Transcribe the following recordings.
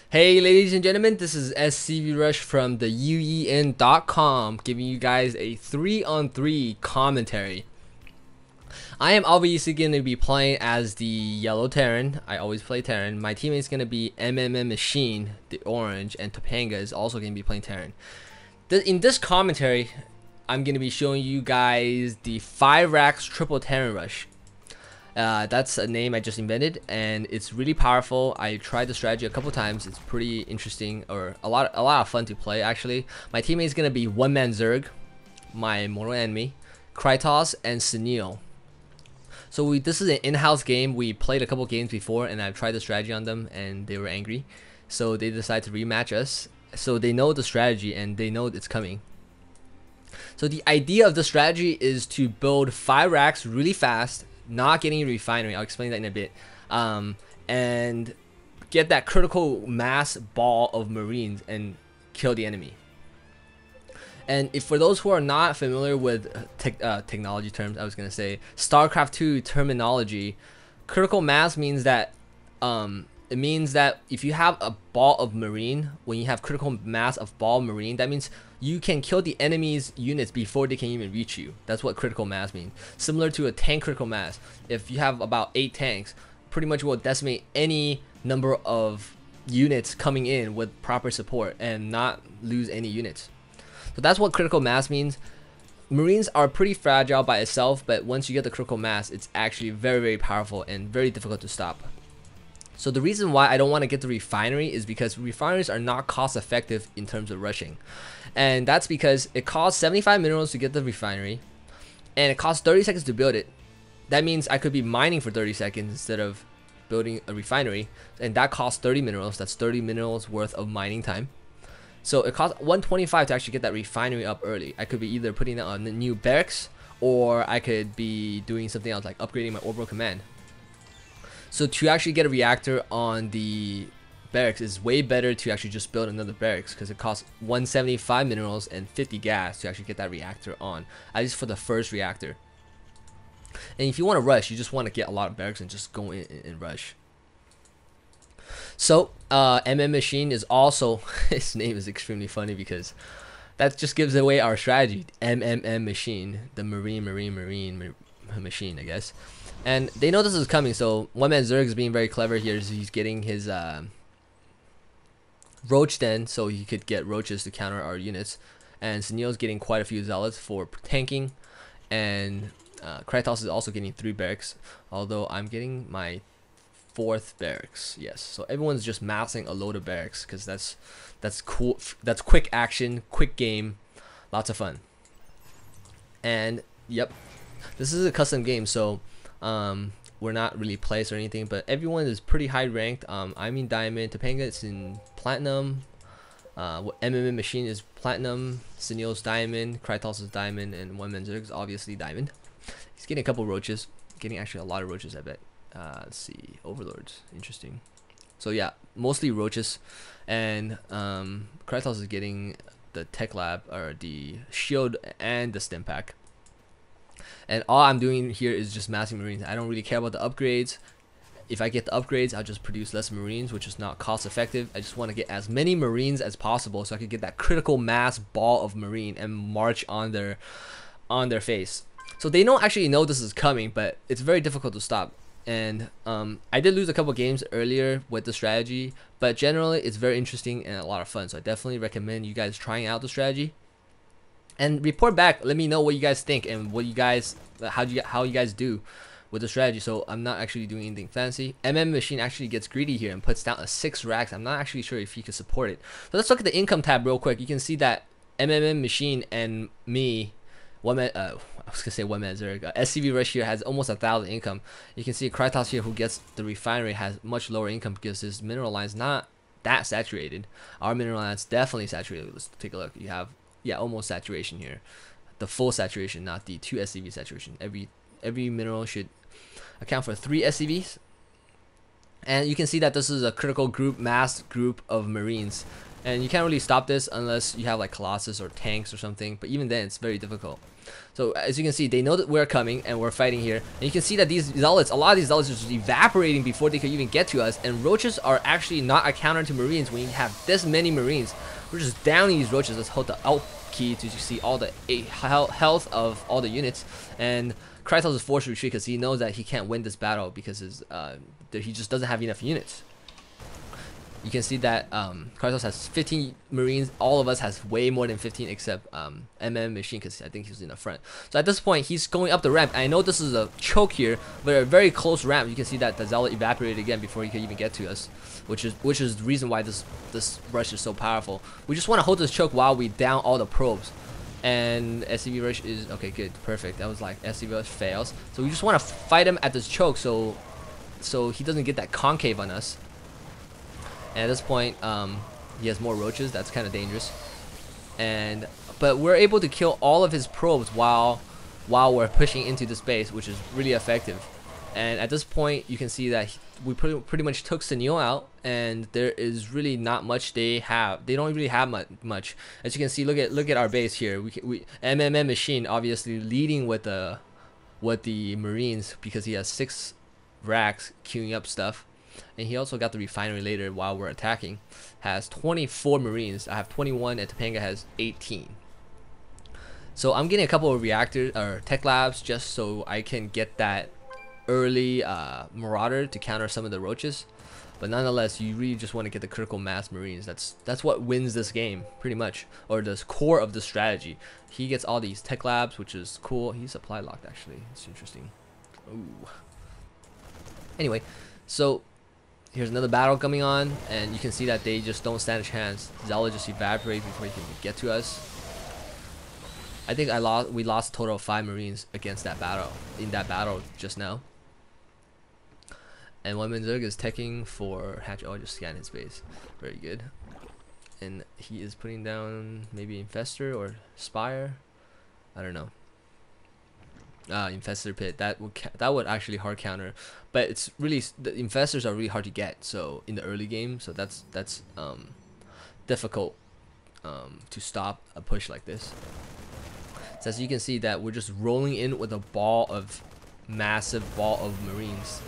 Hey ladies and gentlemen, this is Scvrush from the UEN.com giving you guys a 3-on-3 commentary. I am obviously going to be playing as the yellow Terran. I always play Terran. My teammate's going to be Machine, the orange, and Topanga is also going to be playing Terran. In this commentary, I'm going to be showing you guys the 5 racks triple Terran Rush. That's a name I just invented, and it's really powerful. I tried the strategy a couple times. It's pretty interesting, or a lot of fun to play actually. My teammate is gonna be one-man Zerg, my mortal enemy, Krytos, and Sunil. So this is an in-house game. We played a couple games before, and I've tried the strategy on them, and they were angry. So they decided to rematch us. So they know the strategy, and they know it's coming. So the idea of the strategy is to build 5 racks really fast, not getting a refinery. I'll explain that in a bit, and get that critical mass ball of marines and kill the enemy. And if for those who are not familiar with technology terms, I was gonna say Starcraft 2 terminology, critical mass means that it means that if you have a ball of marine, when you have critical mass of ball marine, that means you can kill the enemy's units before they can even reach you. That's what critical mass means. Similar to a tank critical mass. If you have about 8 tanks, pretty much will decimate any number of units coming in with proper support and not lose any units. So that's what critical mass means. Marines are pretty fragile by itself, but once you get the critical mass, it's actually very, very powerful and very difficult to stop. So the reason why I don't want to get the refinery is because refineries are not cost effective in terms of rushing. And that's because it costs 75 minerals to get the refinery, and it costs 30 seconds to build it. That means I could be mining for 30 seconds instead of building a refinery, and that costs 30 minerals. That's 30 minerals worth of mining time. So it costs 125 to actually get that refinery up early. I could be either putting it on the new barracks, or I could be doing something else like upgrading my orbital command. So to actually get a reactor on the barracks is way better to actually just build another barracks, because it costs 175 minerals and 50 gas to actually get that reactor on, at least for the first reactor. And if you want to rush, you just want to get a lot of barracks and just go in and rush. So Machine is also his name is extremely funny because that just gives away our strategy. Machine, the marine machine, I guess. And they know this is coming, so one-man Zerg is being very clever here. So he's getting his roach den, so he could get roaches to counter our units. And Sunil's getting quite a few zealots for tanking. And Krytos is also getting 3 barracks, although I'm getting my 4th barracks. Yes, so everyone's just massing a load of barracks because that's cool. That's quick action, quick game, lots of fun. And yep, this is a custom game, so we're not really placed or anything, but everyone is pretty high ranked. I'm in diamond, Topanga is in platinum, Machine is platinum, Sunil's diamond, Krytos is diamond, and one-man Zerg is obviously diamond. He's getting a couple roaches, getting actually a lot of roaches, I bet. Let's see, overlords, interesting. So yeah, mostly roaches, and Krytos is getting the tech lab, or the shield and the stim pack. And all I'm doing here is just massing marines. I don't really care about the upgrades. If I get the upgrades, I'll just produce less marines, which is not cost effective. I just want to get as many marines as possible so I can get that critical mass ball of marine and march on their face. So they don't actually know this is coming, but it's very difficult to stop. And I did lose a couple games earlier with the strategy, but generally it's very interesting and a lot of fun. So I definitely recommend you guys trying out the strategy. And report back. Let me know what you guys think and what you guys, how you guys do with the strategy. So I'm not actually doing anything fancy. Machine actually gets greedy here and puts down a 6 racks. I'm not actually sure if he can support it. So let's look at the income tab real quick. You can see that Machine and me, I was gonna say one-man Zerg. Scvrush here has almost 1,000 income. You can see Krytos here, who gets the refinery, has much lower income because his mineral line's not that saturated. Our mineral line's definitely saturated. Let's take a look. You have, yeah, almost saturation here, the full saturation, not the 2 SCV saturation. Every mineral should account for 3 SCVs. And you can see that this is a critical group, mass group of marines, And you can't really stop this unless you have like Colossus or tanks or something, but even then it's very difficult. So as you can see, they know that we're coming and we're fighting here. And you can see that these zealots, a lot of these zealots are just evaporating before they could even get to us. And roaches are actually not a counter to marines when you have this many marines. We're just downing these roaches. Let's hold the Alt key to see all the health of all the units. And Kratos is forced to retreat because he knows that he can't win this battle because he just doesn't have enough units. You can see that Kratos has 15 marines. All of us has way more than 15 except MM Machine, because I think he's in the front. So at this point, he's going up the ramp. I know this is a choke here, but a very close ramp. You can see that the Zealot evaporated again before he could even get to us, which is the reason why this rush is so powerful. We just want to hold this choke while we down all the probes. And Scvrush is okay, good, perfect. That was like Scvrush fails. So we just want to fight him at this choke, so he doesn't get that concave on us. And at this point, he has more roaches. That's kind of dangerous. But we're able to kill all of his probes while we're pushing into this base, which is really effective. And at this point, you can see that we pretty much took Senil out, and there is really not much they have. They don't really have much. As you can see, look at our base here. We MMM Machine obviously leading with the Marines because he has 6 racks queuing up stuff. And he also got the refinery later while we're attacking. Has 24 marines. I have 21 and Topanga has 18. So I'm getting a couple of reactors or tech labs just so I can get that early marauder to counter some of the roaches. But nonetheless, you really just want to get the critical mass marines. That's what wins this game pretty much, or the core of the strategy. He gets all these tech labs, which is cool. He's supply locked actually. It's interesting. Ooh. Anyway, so here's another battle coming on, and you can see that they just don't stand a chance. Zealot just evaporates before he can get to us. I think we lost a total of 5 marines against that battle, in that battle just now. And one Zerg is teching for Hatch. Oh, I just scanned his base. Very good. And he is putting down maybe Infestor or Spire. I don't know. Infestor pit, that would actually hard counter, but it's really, the infestors are really hard to get, so in the early game, so that's difficult to stop a push like this. So as you can see that we're just rolling in with a massive ball of marines.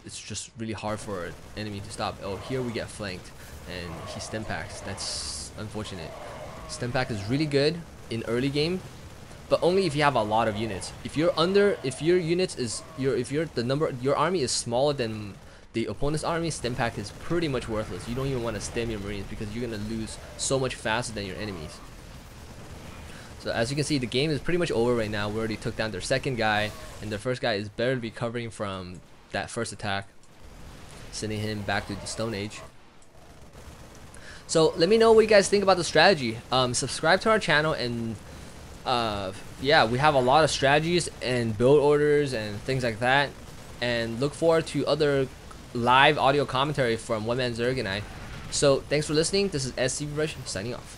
It's just really hard for an enemy to stop. Oh, here we get flanked and he stim packs. That's unfortunate. Stim pack is really good in early game, but only if you have a lot of units. If your units is your army is smaller than the opponent's army, stim pack is pretty much worthless. You don't even want to stim your marines because you're gonna lose so much faster than your enemies. So as you can see, the game is pretty much over right now. We already took down their second guy, and their first guy is barely recovering from that first attack, sending him back to the Stone Age. So let me know what you guys think about the strategy. Subscribe to our channel, and yeah, we have a lot of strategies and build orders and things like that, and look forward to other live audio commentary from One Man Zerg and I. So thanks for listening. This is Scvrush signing off.